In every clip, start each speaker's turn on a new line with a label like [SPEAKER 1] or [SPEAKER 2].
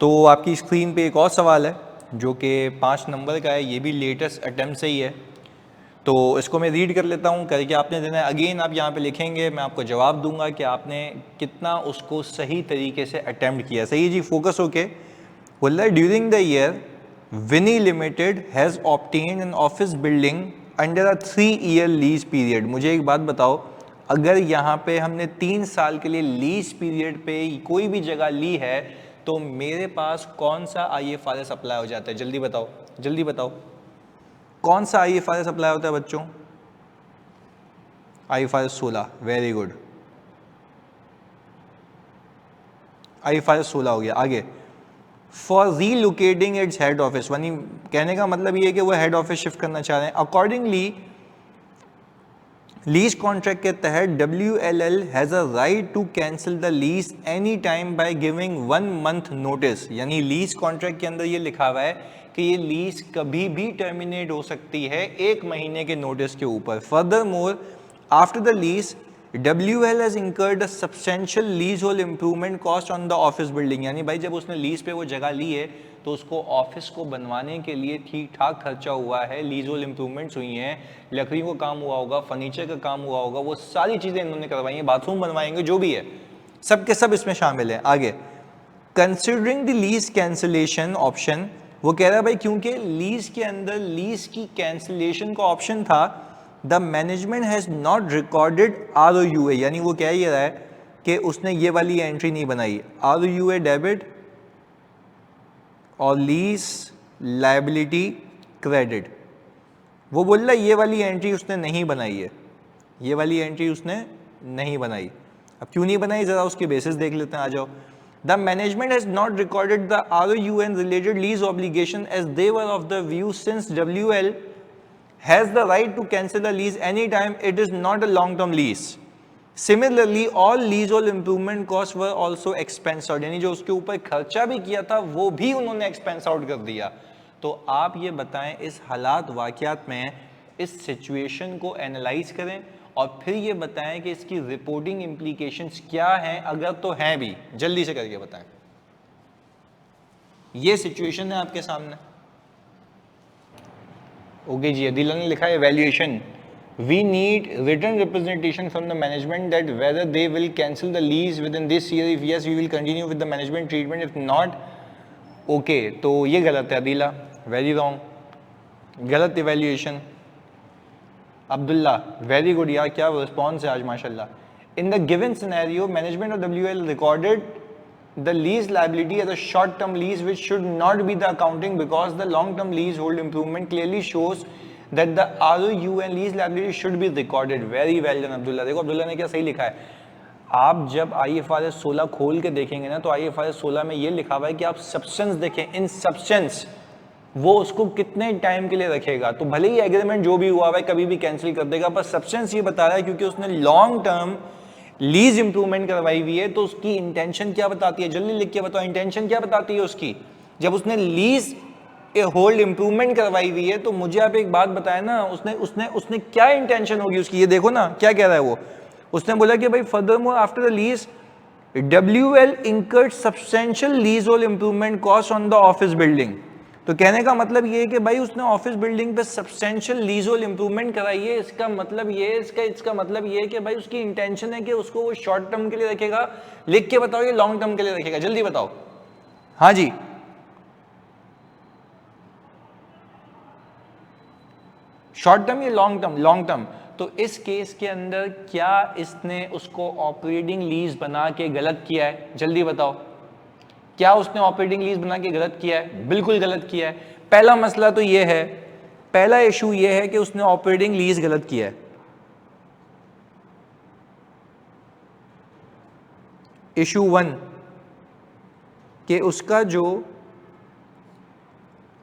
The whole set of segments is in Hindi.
[SPEAKER 1] तो आपकी स्क्रीन पे एक और सवाल है जो कि 5 नंबर का है, ये भी लेटेस्ट अटेम्प्ट से ही है। तो इसको मैं रीड कर लेता हूँ, करके आपने देना है। अगेन आप यहाँ पे लिखेंगे, मैं आपको जवाब दूंगा कि आपने कितना उसको सही तरीके से अटेम्प्ट किया। सही जी, फोकस होके बोल रहा है, during the year Vinny limited has obtained an office building under a 3-year lease period. मुझे एक बात बताओ, अगर यहाँ पे हमने 3 साल के लिए लीज पीरियड पे कोई भी जगह ली है तो मेरे पास कौन सा IFRS अप्लाई हो जाता है? जल्दी बताओ, जल्दी बताओ, कौन सा IFRS अप्लाई होता है बच्चों? IFRS 16, वेरी गुड, IFRS 16 हो गया। आगे, for relocating its head office, यानी कहने का मतलब ये है कि वो हेड ऑफिस शिफ्ट करना चाह रहे हैं। अकॉर्डिंगली लीज कॉन्ट्रैक्ट के तहत WLL has a right to cancel the lease any time by giving 1 month notice. यानी लीज कॉन्ट्रैक्ट के अंदर ये लिखा हुआ है कि ये लीज कभी भी टर्मिनेट हो सकती है 1 महीने के नोटिस के ऊपर। Further more, after the lease WL has incurred a substantial leasehold improvement cost on the office building। यानी भाई जब उसने लीज पे वो जगह ली है तो उसको ऑफिस को बनवाने के लिए ठीक ठाक खर्चा हुआ है, लीजहोल्ड इंप्रूवमेंट्स हुई हैं, लकड़ी को काम हुआ होगा, फर्नीचर का काम हुआ होगा, वो सारी चीज़ें इन्होंने करवाई हैं, बाथरूम बनवाएंगे, जो भी है, सब के सब इसमें शामिल है। आगे, considering the lease cancellation option, वो कह रहा है भाई क्योंकि लीज के अंदर लीज की कैंसिलेशन का ऑप्शन था, the management has not recorded ROUA। यानी वो कह ही रहा है कि उसने ये वाली एंट्री नहीं बनाई, ROUA डेबिट और लीज लायबिलिटी क्रेडिट। वो बोल रहा है ये वाली एंट्री उसने नहीं बनाई है, ये वाली एंट्री उसने नहीं बनाई। अब क्यों नहीं बनाई, जरा उसके बेसिस देख लेते हैं, आ जाओ। The management has not recorded the ROUA and related lease obligation as they were of the view since WL has the right to cancel the lease anytime it is not a long term lease. Similarly, all leasehold improvement costs were also expense out। यानी जो उसके ऊपर खर्चा भी किया था वो भी उन्होंने एक्सपेंस आउट कर दिया। तो आप ये बताएं, इस हालात वाक़यात में इस सिचुएशन को एनालाइज करें और फिर ये बताएं कि इसकी रिपोर्टिंग इम्प्लीकेशंस क्या हैं, अगर तो हैं भी, जल्दी से करके बताएं। ये सिचुएशन है आपके सामने। ओके जी, अदिला ने लिखा है valuation, we need written representation from the management that whether they will cancel the lease within this year, if yes we will continue with the management treatment, if not okay। तो ये गलत है अदिला, वेरी रॉन्ग, गलत इवैल्यूएशन। अब्दुल्ला, वेरी गुड यार, क्या रिस्पॉन्स है आज माशाल्लाह। In the given scenario management of WL recorded the lease liability as a short term lease which should not be the accounting because the long term leasehold improvement clearly shows that the ROU and lease liability should be recorded। very well done Abdullah. देखो अब्दुल्ला ने क्या सही लिखा है, आप जब IFRS 16 खोल के देखेंगे ना तो IFRS 16 में ये लिखा हुआ है कि आप सब्सटेंस देखें, इन सब्सटेंस वो उसको कितने टाइम के लिए रखेगा। तो भले ही एग्रीमेंट जो भी हुआ है कभी भी कैंसिल कर देगा, पर सब्सटेंस ये बता रहा है क्योंकि उसने लॉन्ग टर्म लीज इंप्रूवमेंट करवाई हुई है, तो उसकी इंटेंशन क्या बताती है, जल्दी लिख के बताओ, इंटेंशन क्या बताती है उसकी। जब उसने लीज होल्ड इंप्रूवमेंट करवाई हुई है तो मुझे आप एक बात बताए ना, उसने उसने उसने क्या इंटेंशन होगी उसकी, ये देखो ना क्या कह रहा है वो। उसने बोला कि भाई furthermore after the lease WL incurred substantial leasehold improvement costs on the office building। तो कहने का मतलब ये है कि भाई उसने ऑफिस बिल्डिंग पे सब्सटेंशियल लीजहोल्ड इंप्रूवमेंट कराई है। इसका मतलब ये है, इसका मतलब ये है कि भाई उसकी इंटेंशन है कि उसको वो शॉर्ट टर्म के लिए रखेगा। लिख के बताओ ये लॉन्ग टर्म के लिए रखेगा, जल्दी बताओ। हाँ जी, शॉर्ट टर्म या लॉन्ग टर्म? Long term. तो इस केस के अंदर क्या इसने उसको ऑपरेटिंग लीज बना के गलत किया है, जल्दी बताओ। क्या उसने ऑपरेटिंग लीज बना के गलत किया है? बिल्कुल गलत किया है। पहला मसला तो ये है, पहला इशू ये है कि उसने ऑपरेटिंग लीज गलत किया है। इशू 1 कि उसका जो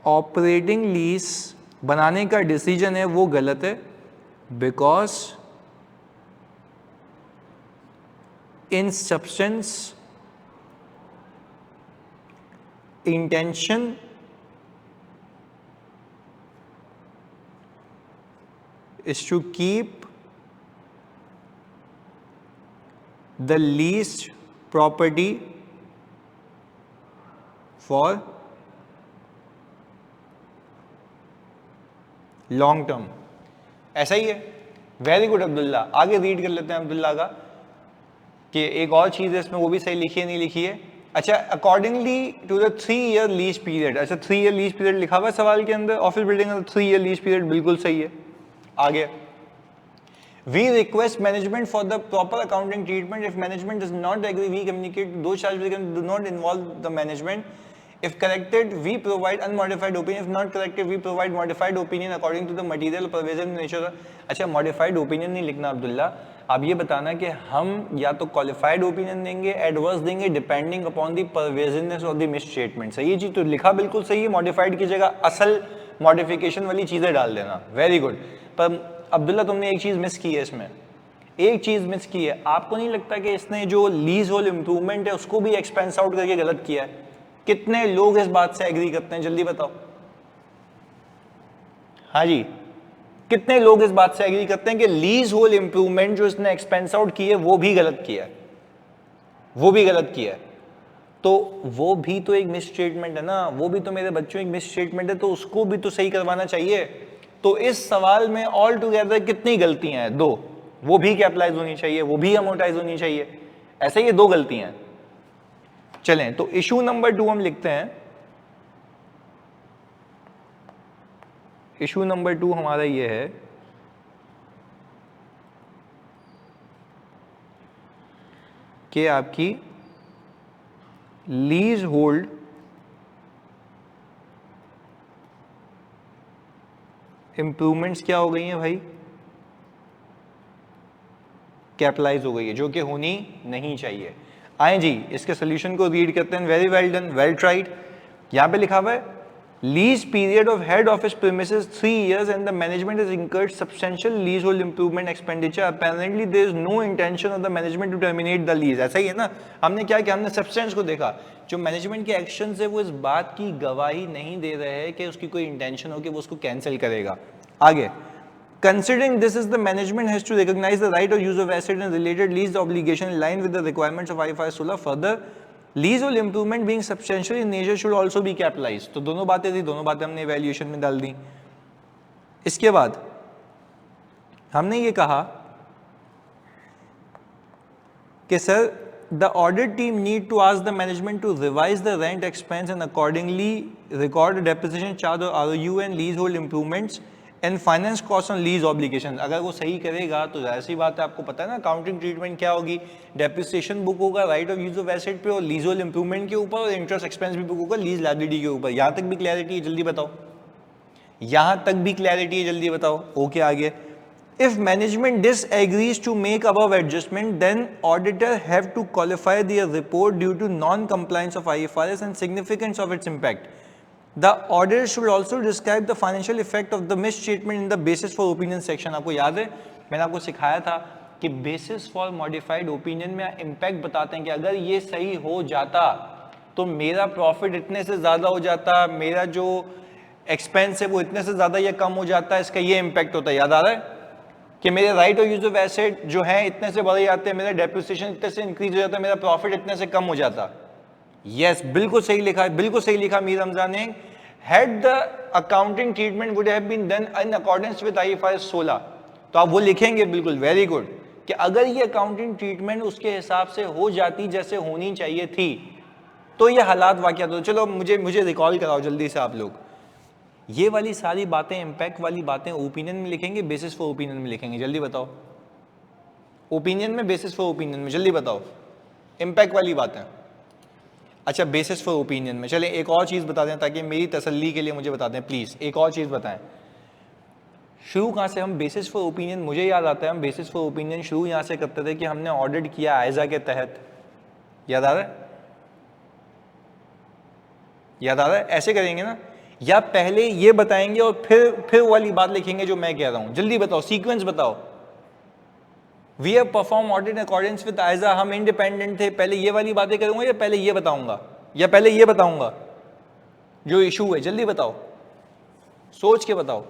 [SPEAKER 1] ऑपरेटिंग लीज बनाने का डिसीजन है वो गलत है, because in substance intention is to keep the leased property for long term. ऐसा ही है। Very good Abdullah. आगे रीड कर लेते हैं अब्दुल्ला का कि एक और चीज है इसमें, वो भी सही लिखी है नहीं लिखी है। अच्छा, accordingly to the 3 year lease period. अच्छा 3 ईयर लीज पीरियड लिखा हुआ है सवाल के अंदर, ऑफिस बिल्डिंग का 3 ईयर लीज पीरियड बिल्कुल सही है। आगे, we request management for the proper accounting treatment. If management does not agree, we communicate those charges do not involve the management. If corrected, we provide unmodified opinion. If not corrected, we provide modified opinion according to the material pervasive nature. अच्छा, modified opinion नहीं लिखना अब्दुल्ला, आप ये बताना कि हम या तो qualified opinion देंगे, adverse देंगे, depending upon the pervasiveness of the misstatement। सही है जी, तो लिखा बिल्कुल सही है। modified की जगह असल modification वाली चीजें डाल देना। Very good. पर अब्दुल्ला तुमने एक चीज मिस की है इसमें, एक चीज मिस की है। आपको नहीं लगता कि इसने जो लीज होल इंप्रूवमेंट है उसको भी एक्सपेंस आउट करके गलत किया है? कितने लोग इस बात से एग्री करते हैं, जल्दी बताओ। हाँ जी, कितने लोग इस बात से एग्री करते हैं कि लीज होल इंप्रूवमेंट जो इसने एक्सपेंस आउट की है वो भी गलत किया है, वो भी गलत किया है? तो वो भी तो एक मिस स्टेटमेंट है ना, वो भी तो मेरे बच्चों एक मिस स्टेटमेंट है, तो उसको भी तो सही करवाना चाहिए। तो इस सवाल में ऑल टुगेदर कितनी गलतियां हैं? 2। वो भी कैपिटलाइज होनी चाहिए, वो भी अमोर्टाइज होनी चाहिए। ऐसे ये 2 गलतियां हैं। चलें, तो इशू नंबर 2 हम लिखते हैं। इशू नंबर 2 हमारा ये है कि आपकी लीज होल्ड इंप्रूवमेंट्स क्या हो गई हैं भाई? कैपिटलाइज हो गई है, जो कि होनी नहीं चाहिए। आए जी, इसके सोल्यूशन को रीड करते हैं। Very well done, well tried. यहां पे लिखा हुआ है lease period of head office premises 3 years and the management is incurred substantial lease hold improvement expenditure. Apparently there is no intention of the management to terminate the lease. ऐसा ही है ना, हमने क्या किया, हमने सब्सटेंस को देखा। जो मैनेजमेंट के एक्शन है वो इस बात की गवाही नहीं दे रहे हैं कि उसकी कोई इंटेंशन हो कि वो उसको कैंसिल करेगा। आगे, considering this is the management has to recognize the right of use of asset and related lease obligation in line with the requirements of IFRS 16. Further, leasehold improvement being substantial in nature should also be capitalized. तो दोनों बातें थी, दोनों बातें हमने वैल्यूएशन में डाल दी। इसके बाद हमने ये कहा कि sir the audit team need to ask the management to revise the rent expense and accordingly record a depreciation charge or ROU and leasehold improvements and finance cost on lease obligation. अगर वो सही करेगा तो जाहिर सी बात है, आपको पता है ना अकाउंटिंग ट्रीटमेंट क्या होगी। डेप्रिसिएशन बुक होगा right of use of asset पे और लीज होल्ड इंप्रूवमेंट के ऊपर, और इंटरेस्ट एक्सपेंस भी बुक होगा लीज लायबिलिटी के ऊपर। यहां तक भी क्लैरिटी है, जल्दी बताओ। यहां तक भी क्लैरिटी है, जल्दी बताओ। ओके, आगे। If management disagrees to make above adjustment, then auditor have to qualify their report due to non-compliance of IFRS and significance of its impact. The auditor should also describe the financial effect of the misstatement in the basis for opinion section. आपको याद है मैंने आपको सिखाया था कि basis for modified opinion में impact बताते हैं कि अगर ये सही हो जाता तो मेरा प्रॉफिट इतने से ज़्यादा हो जाता, मेरा जो एक्सपेंस है वो इतने से ज़्यादा या कम हो जाता है, इसका ये इम्पैक्ट होता है। याद आ रहा है कि मेरे right of use of asset जो है इतने से बढ़ जाते हैं, मेरा डेप्रिसिएशन इतने से इंक्रीज हो जाता है, मेरा प्रॉफिट इतने से कम हो जाता। यस, बिल्कुल सही लिखा है, बिल्कुल सही लिखा मीर रमजान ने। Had the accounting treatment would have been done in accordance with IFRS 16, तो आप वो लिखेंगे बिल्कुल। वेरी गुड, कि अगर ये अकाउंटिंग ट्रीटमेंट उसके हिसाब से हो जाती जैसे होनी चाहिए थी तो ये हालात वाकयात हो। चलो मुझे रिकॉल कराओ जल्दी से आप लोग। ये वाली सारी बातें, इम्पैक्ट वाली बातें ओपिनियन में लिखेंगे, बेसिस फॉर ओपिनियन में लिखेंगे, जल्दी बताओ। ओपिनियन में, बेसिस फॉर ओपिनियन में, जल्दी बताओ। इम्पैक्ट वाली बातें, अच्छा बेसिस फॉर ओपिनियन में। चले एक और चीज़ बता दें ताकि मेरी तसल्ली के लिए मुझे बता दें प्लीज़, एक और चीज़ बताएं। शुरू कहाँ से हम बेसिस फॉर ओपिनियन, मुझे याद आता है हम बेसिस फॉर ओपिनियन शुरू यहाँ से करते थे कि हमने ऑडिट किया आयजा के तहत। याद आ रहा है? याद आ रहा है? ऐसे करेंगे ना, या पहले ये बताएंगे और फिर वाली बात लिखेंगे जो मैं कह रहा हूँ। जल्दी बताओ, सीक्वेंस बताओ। We have perform audit in accordance with आयजा, हम इंडिपेंडेंट थे। पहले ये वाली बातें करूंगा या पहले ये बताऊंगा, या पहले ये बताऊंगा जो इशू है? जल्दी बताओ, सोच के बताओ।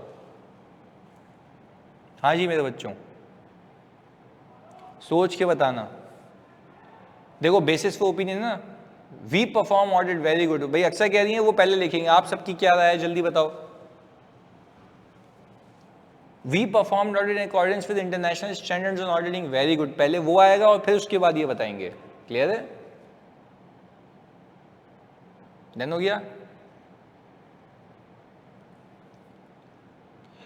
[SPEAKER 1] हाँ जी मेरे बच्चों, सोच के बताना। देखो बेसिस फॉर ओपिनियन ना, we perform audit very good. भाई अक्सर कह रही हैं वो पहले लिखेंगे, आप सबकी क्या राय है जल्दी बताओ। We perform audit in accordance with international standards on auditing, very good. पहले वो आएगा और फिर उसके बाद ये बताएंगे। क्लियर है? डन हो गया?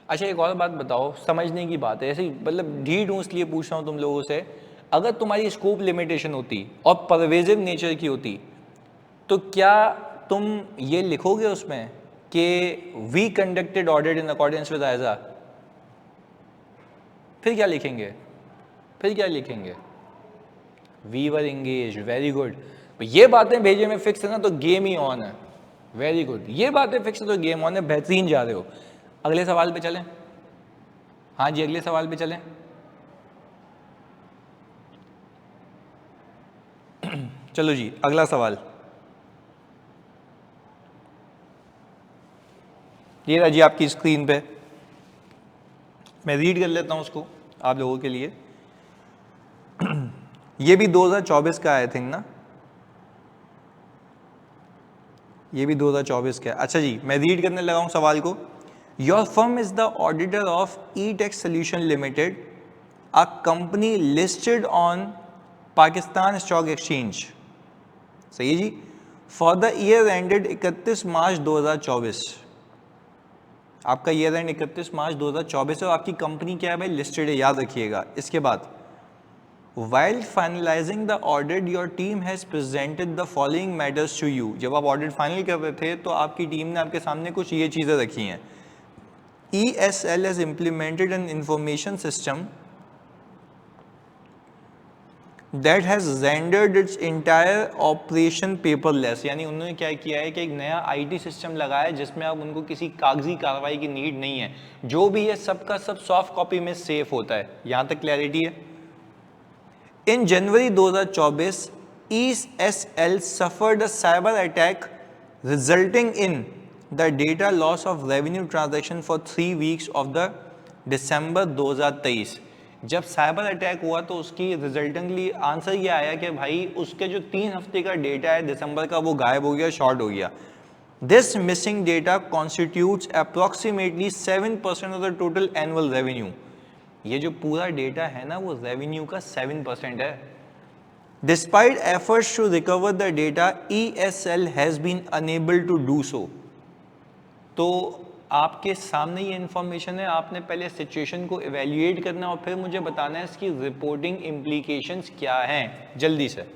[SPEAKER 1] अच्छा एक और बात बताओ, समझने की बात है, ऐसे मतलब ढीठ हूँ इसलिए पूछ रहा हूँ तुम लोगों से, अगर तुम्हारी स्कोप लिमिटेशन होती और परवेजिव नेचर की होती तो क्या तुम ये लिखोगे उसमें कि we conducted audit in accordance with आइजा? फिर क्या लिखेंगे? फिर क्या लिखेंगे? We were engage, very good. ये बातें भेजे में फिक्स है ना, तो गेम ही ऑन है। वेरी गुड, ये बातें फिक्स है तो गेम ऑन है, बेहतरीन जा रहे हो। अगले सवाल पे चलें। हाँ जी अगले सवाल पे चलें। चलो जी अगला सवाल, ये रहा जी आपकी स्क्रीन पे, मैं रीड कर लेता हूँ उसको आप लोगों के लिए। ये भी 2024 का आई थिंक ना, ये भी 2024 का है। अच्छा जी मैं रीड करने लगा हूँ सवाल को। Your firm is the auditor of E Tex solution limited, a company listed on Pakistan stock exchange. सही है जी। For the year ended 31 March 2024, आपका ईयर एंड 31 मार्च 2024 है और आपकी कंपनी क्या है भाई? लिस्टेड है, याद रखिएगा। इसके बाद While finalizing the audit, your team has presented the following matters to you. जब आप ऑडिट फाइनल कर रहे थे तो आपकी टीम ने आपके सामने कुछ ये चीज़ें रखी हैं। ESL has implemented an information system that has rendered its entire operation paperless। यानी उन्होंने क्या किया है कि एक नया IT सिस्टम लगाया है जिसमें अब उनको किसी कागजी कार्रवाई की नीड नहीं है, जो भी है सबका सब सॉफ्ट कॉपी में सेफ होता है। यहाँ तक क्लैरिटी है? In January 2024, ESL suffered a cyber attack resulting in the data loss of revenue transaction for 3 weeks of the December 2023। जब साइबर अटैक हुआ तो उसकी रिजल्टिंगली आंसर ये आया कि भाई उसके जो 3 हफ्ते का डेटा है दिसंबर का वो गायब हो गया, शॉर्ट हो गया। This missing data constitutes approximately 7% of the total annual revenue. ये जो पूरा डेटा है ना वो रेवेन्यू का 7% है। Despite efforts to recover the data, ESL has been unable to do so. तो आपके सामने ये इंफॉर्मेशन है, आपने पहले सिचुएशन को इवेल्युएट करना और फिर मुझे बताना है इसकी रिपोर्टिंग इम्प्लीकेशंस क्या हैं जल्दी से।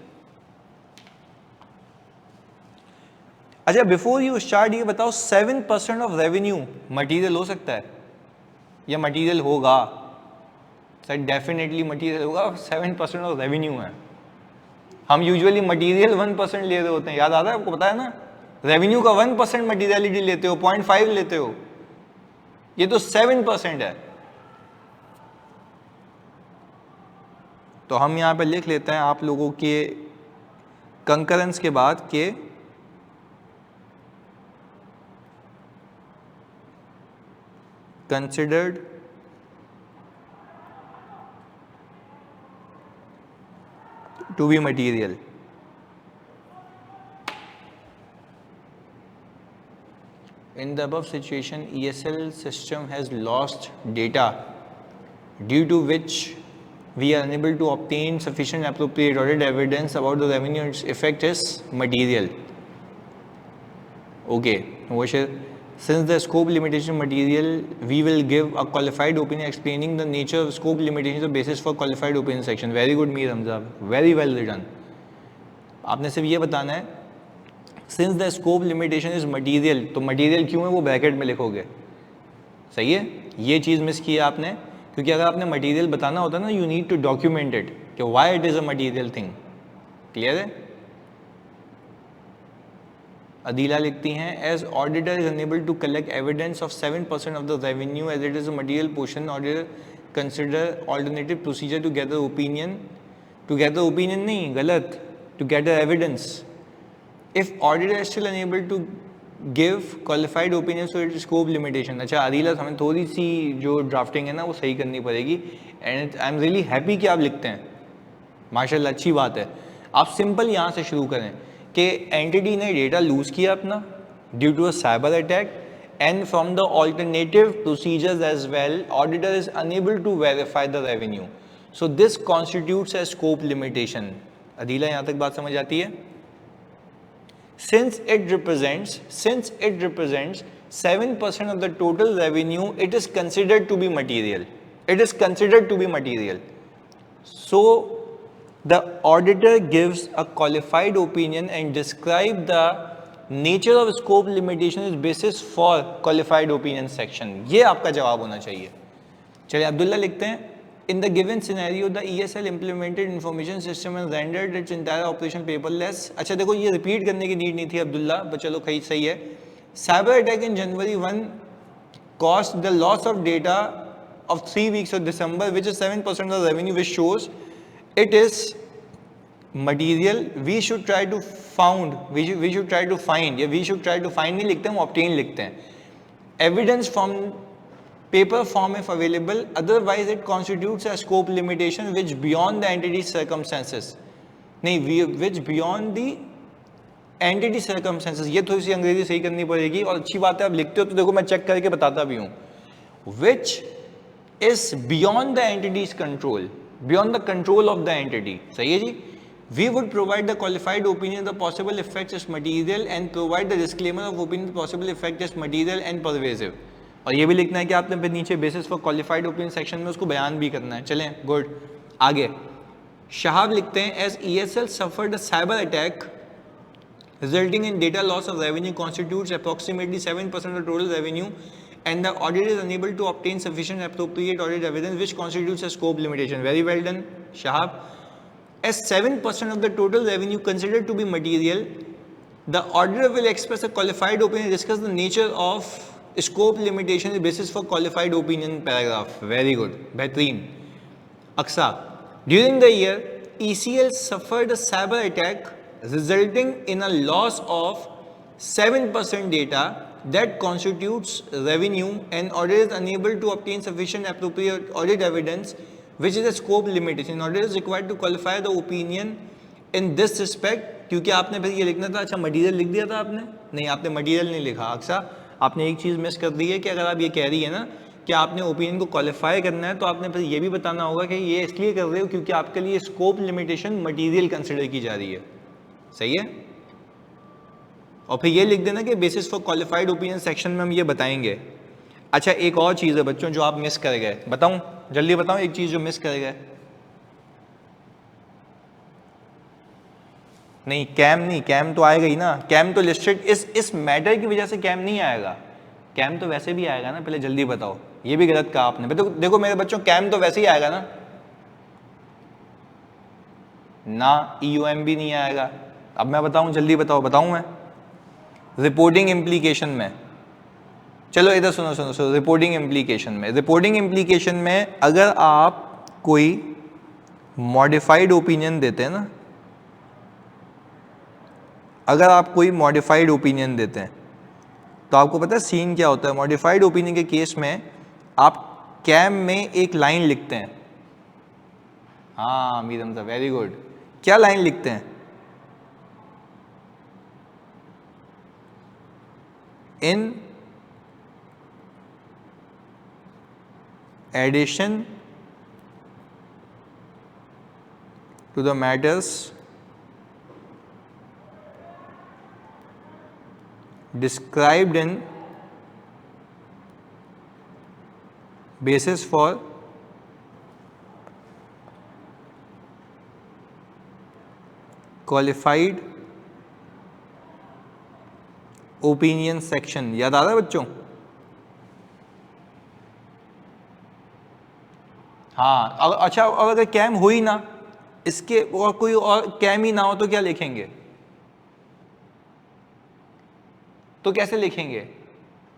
[SPEAKER 1] अच्छा बिफोर यू स्टार्ट ये बताओ 7% ऑफ रेवेन्यू मटीरियल हो सकता है या मटीरियल होगा? सर डेफिनेटली मटीरियल होगा, 7% ऑफ रेवेन्यू है। हम यूजुअली मटीरियल 1% ले रहे होते हैं, याद आता है आपको? पता है ना, रेवेन्यू का 1% मटीरियलिटी लेते हो, 0.5 लेते हो, ये तो 7% है। तो हम यहाँ पे लिख लेते हैं आप लोगों के कंकरेंस के बाद के considered to be material। In the above situation, ESL system has lost data due to which we are unable to obtain sufficient appropriate audit evidence about the revenue and its effect is material। Okay, since the scope limitation material, we will give a qualified opinion explaining the nature of scope limitations, the basis for qualified opinion section। Very good Mir Hamza, very well written। आपने सिर्फ ये बताना है since the scope limitation is material, तो material क्यों है वो ब्रैकेट में लिखोगे। सही है, ये चीज़ मिस की है आपने, क्योंकि अगर आपने मटीरियल बताना होता ना, you need to document it कि why it is a material thing. Clear है? अदीला लिखती हैं as auditor is unable to collect evidence of 7% of the revenue as it is a material portion, auditor consider alternative procedure to gather opinion, to gather opinion नहीं गलत, to gather evidence. If auditor is still unable to give qualified opinion for it scope limitation. अच्छा अदीला हमें थोड़ी सी जो ड्राफ्टिंग है ना वो सही करनी पड़ेगी, and I am really happy कि आप लिखते हैं, माशाल्लाह अच्छी बात है। आप सिंपल यहाँ से शुरू करें कि एंटिटी ने डेटा लूज किया अपना due to a cyber attack, and from the alternative procedures as well, auditor is unable to verify the revenue. So this constitutes a scope limitation. Adeela यहाँ तक बात समझ आती है? Since it represents 7% of the total revenue, it is considered to be material. It is considered to be material. So the auditor gives a qualified opinion and describe the nature of scope limitation is basis for qualified opinion section. ये आपका जवाब होना चाहिए. चलिए अब्दुल्ला लिखते हैं, in the given scenario the ESL implemented information system and rendered its entire operation paperless. अच्छा देखो ये रिपीट करने की नीड नहीं थी अब्दुल्ला, बट चलो खैर सही है. Cyber attack in January 1 cost the loss of data of 3 weeks of December, which is 7% of the revenue, which shows it is material. We should try to found, we should try to find, yeah, we should try to find नहीं लिखते हैं, obtain लिखते हैं. Evidence from paper form if available, otherwise it constitutes a scope limitation which beyond the entity's circumstances. नहीं, which beyond the entity circumstances. ये थोड़ी सी अंग्रेजी सही करनी पड़ेगी, और अच्छी बात है आप लिखते हो तो देखो मैं चेक करके बताता भी हूँ. Which is beyond the entity's control, beyond the control of the entity. सही है जी. We would provide the qualified opinion the possible effects is material and provide the disclaimer of opinion the possible effect is material and pervasive. और ये भी लिखना है कि आपने फिर नीचे basis for qualified opinion section में उसको बयान भी करना है. चलें गुड. आगे शहाब लिखते हैं, as ESL suffered a cyber attack resulting in data loss of revenue constitutes approximately 7% of total revenue and the auditor is unable to obtain sufficient appropriate audit evidence which constitutes a scope limitation. Very well done Shahab. As 7% of the total revenue considered to be material, the auditor will express a qualified opinion, discuss the nature of scope limitation basis for qualified opinion paragraph. Very good. Behreen. Aksa. During the year, ECL suffered a cyber attack resulting in a loss of 7% data that constitutes revenue and auditor is unable to obtain sufficient appropriate audit evidence which is a scope limitation. Auditor is required to qualify the opinion in this respect. क्योंकि आपने फिर ये लिखना था, अच्छा मटीरियल लिख दिया था आपने, नहीं आपने मटीरियल नहीं लिखा. अक्सा आपने एक चीज़ मिस कर दी है कि अगर आप ये कह रही है ना कि आपने ओपिनियन को क्वालिफाई करना है तो आपने फिर ये भी बताना होगा कि ये इसलिए कर रहे हो क्योंकि आपके लिए स्कोप लिमिटेशन मटीरियल कंसिडर की जा रही है. सही है. और फिर ये लिख देना कि basis for qualified opinion section में हम ये बताएंगे. अच्छा एक और चीज़ है बच्चों जो आप मिस कर गए, बताऊं जल्दी बताऊं एक चीज़ जो मिस कर गए. नहीं कैम तो आएगा ही ना. कैम तो लिस्टेड इस मैटर की वजह से कैम नहीं आएगा. कैम तो वैसे भी आएगा ना. पहले जल्दी बताओ, ये भी गलत कहा आपने. देखो मेरे बच्चों कैम तो वैसे ही आएगा ना EOM भी नहीं आएगा. अब मैं बताऊं जल्दी बताऊं मैं रिपोर्टिंग इम्प्लीकेशन में. चलो इधर सुनो. रिपोर्टिंग इम्प्लीकेशन में अगर आप कोई मॉडिफाइड ओपिनियन देते हैं ना, अगर आप कोई मॉडिफाइड ओपिनियन देते हैं तो आपको पता है सीन क्या होता है. मॉडिफाइड ओपिनियन के केस में आप कैम में एक लाइन लिखते हैं. हाँ मीर हमजा वेरी गुड. क्या लाइन लिखते हैं? In addition to the matters described in basis for qualified opinion section. याद आ रहा है बच्चों? हाँ अच्छा और अगर कैम हो ही ना इसके और कोई और कैम ही ना हो तो क्या लिखेंगे? तो कैसे लिखेंगे?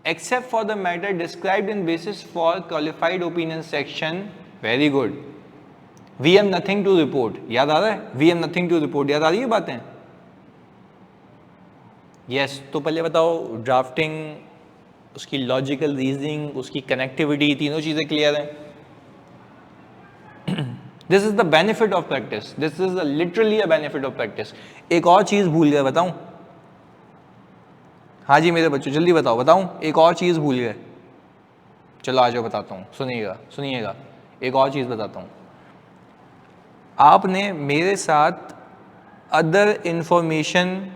[SPEAKER 1] Except for the matter described in basis for qualified opinion section. Very good. We have nothing to report. याद आ रहा है? We have nothing to report. याद आ रही है बातें? यस तो पहले बताओ ड्राफ्टिंग, उसकी लॉजिकल रीजनिंग, उसकी कनेक्टिविटी, तीनों चीज़ें क्लियर हैं? This is the benefit of practice, this is literally a benefit of practice. एक और चीज भूल गए, बताऊं? हाँ जी मेरे बच्चों जल्दी बताओ, बताऊं? एक और चीज भूल गए, चलो आ जाओ बताता हूं, सुनिएगा सुनिएगा, एक और चीज बताता हूं। आपने मेरे साथ अदर इंफॉर्मेशन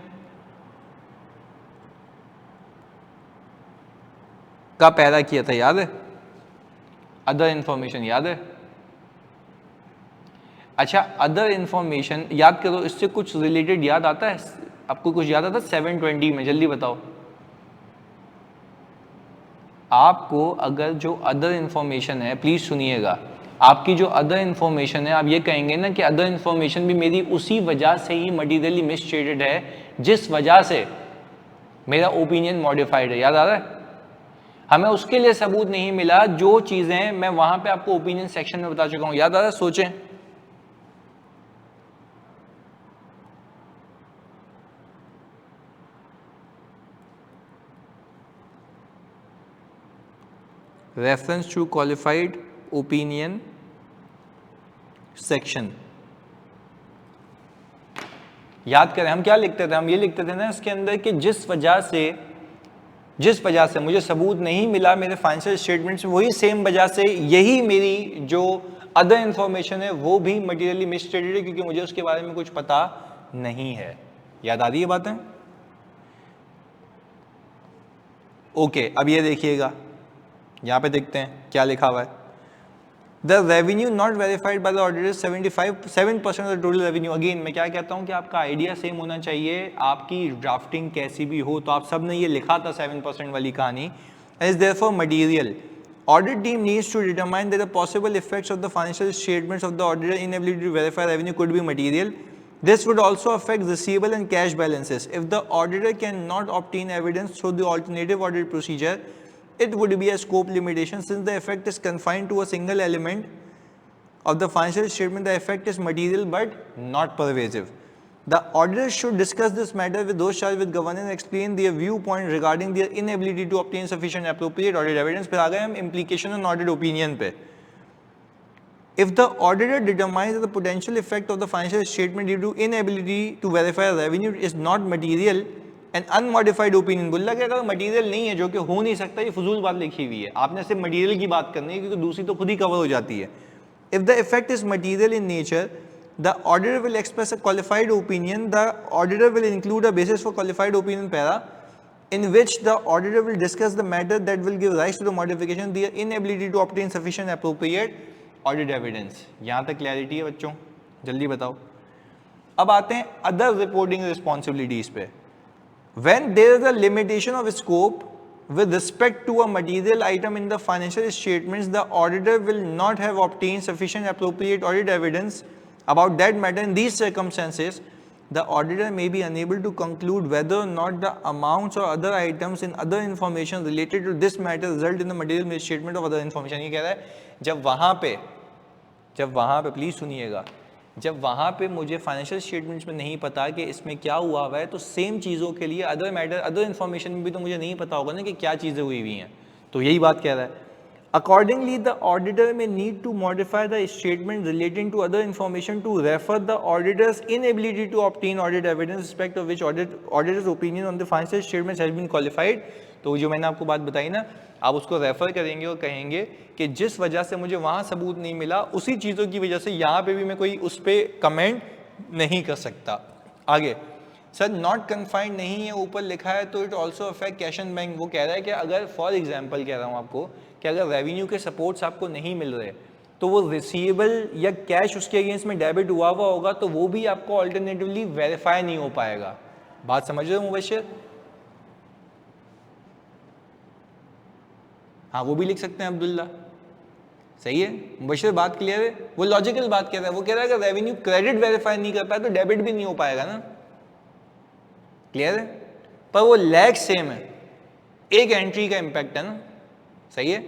[SPEAKER 1] का पैरा किया था, याद है? अदर इंफॉर्मेशन याद है? अच्छा, अदर इंफॉर्मेशन याद करो, इससे कुछ रिलेटेड याद आता है आपको? कुछ याद आता है 720 में? जल्दी बताओ। आपको अगर जो अदर इंफॉर्मेशन है, प्लीज सुनिएगा, आपकी जो अदर इंफॉर्मेशन है, आप ये कहेंगे ना कि अदर इंफॉर्मेशन भी मेरी उसी वजह से ही मटीरियली मिसस्टेटेड है जिस वजह से मेरा ओपिनियन मॉडिफाइड है। याद आ रहा है? हमें उसके लिए सबूत नहीं मिला जो चीजें मैं वहां पे आपको ओपिनियन सेक्शन में बता चुका हूं। याद आ रहा है? सोचें। Reference to qualified opinion section. याद करें हम क्या लिखते थे? हम ये लिखते थे ना इसके अंदर कि जिस वजह से मुझे सबूत नहीं मिला मेरे फाइनेंशियल स्टेटमेंट्स में, वही सेम वजह से यही मेरी जो अदर इंफॉर्मेशन है वो भी मटीरियली मिसस्टेटेड है, क्योंकि मुझे उसके बारे में कुछ पता नहीं है। याद आ रही है बातें? ओके, अब ये देखिएगा, यहां पे देखते हैं क्या लिखा हुआ है। The revenue not verified by the auditor 7% of the total revenue. Again मैं क्या कहता हूं कि आपका आइडिया सेम होना चाहिए, आपकी ड्राफ्टिंग कैसी भी हो। तो आप सब ने ये लिखा था 7% वाली कहानी। Is therefore material audit team needs to determine that the possible effects of the financial statements of the auditor inability to verify revenue could be material. This would also affect receivable and cash balances. If the auditor cannot obtain evidence through the alternative audit procedure, it would be a scope limitation. Since the effect is confined to a single element of the financial statement, the effect is material but not pervasive. The auditor should discuss this matter with those charged with governance and explain their viewpoint regarding their inability to obtain sufficient appropriate audit evidence. फिर आ गए हम implication on audit opinion पे. If the auditor determines that the potential effect of the financial statement due to inability to verify revenue is not material, an unmodified opinion बोला कि अगर मटीरियल नहीं है, जो कि हो नहीं सकता, ये फजूल बात लिखी हुई है, आपने सिर्फ मटीरियल की बात करनी है क्योंकि दूसरी तो खुद ही कवर हो जाती है. If the effect is material in nature, the auditor will express a qualified opinion. The auditor will include a basis for qualified opinion para, in which the auditor will discuss the matter that will give rise to the modification, the inability to obtain sufficient appropriate audit evidence. यहाँ तक क्लैरिटी है बच्चों? जल्दी बताओ. अब आते हैं अदर रिपोर्टिंग रिस्पॉन्सिबिलिटीज पे. When there is a limitation of scope with respect to a material item in the financial statements, the auditor will not have obtained sufficient appropriate audit evidence about that matter. In these circumstances, the auditor may be unable to conclude whether or not the amounts or other items in other information related to this matter result in the material misstatement of other information. ये कह रहा है जब वहाँ पे प्लीज सुनिएगा, जब वहाँ पे मुझे फाइनेंशियल स्टेटमेंट्स में नहीं पता कि इसमें क्या हुआ हुआ है, तो सेम चीज़ों के लिए अदर मैटर अदर इन्फॉर्मेशन में भी तो मुझे नहीं पता होगा ना कि क्या चीज़ें हुई हुई हैं. तो यही बात कह रहा है. Accordingly, the auditor may need to modify the statement relating to other information to refer the auditor's inability to obtain audit evidence respect of which auditor's opinion on the financial statements has been qualified. तो जो मैंने आपको बात बताई ना, आप उसको रेफर करेंगे और कहेंगे कि जिस वजह से मुझे वहाँ सबूत नहीं मिला, उसी चीज़ों की वजह से यहाँ पे भी मैं कोई उस पर कमेंट नहीं कर सकता. आगे सर नॉट कन्फाइंड नहीं है ऊपर लिखा है, तो it also affect cash and bank. वो कह रहा है कि अगर फॉर एग्जाम्पल कह रहा हूँ आपको कि अगर रेवेन्यू के सपोर्ट्स आपको नहीं मिल रहे, तो वो रिसीवेबल या कैश उसके अगेंस्ट में डेबिट हुआ होगा, तो वो भी आपको ऑल्टरनेटिवली वेरीफाई नहीं हो पाएगा. बात समझ रहे हो मुबशिर? हाँ वो भी लिख सकते हैं अब्दुल्ला. सही है मुबशिर, बात क्लियर है? वो लॉजिकल बात कह रहा है. वो कह रहा है अगर रेवेन्यू क्रेडिट वेरीफाई नहीं कर पाया तो डेबिट भी नहीं हो पाएगा ना. क्लियर है? पर वो लैग सेम है, एक एंट्री का इंपैक्ट है ना. सही है.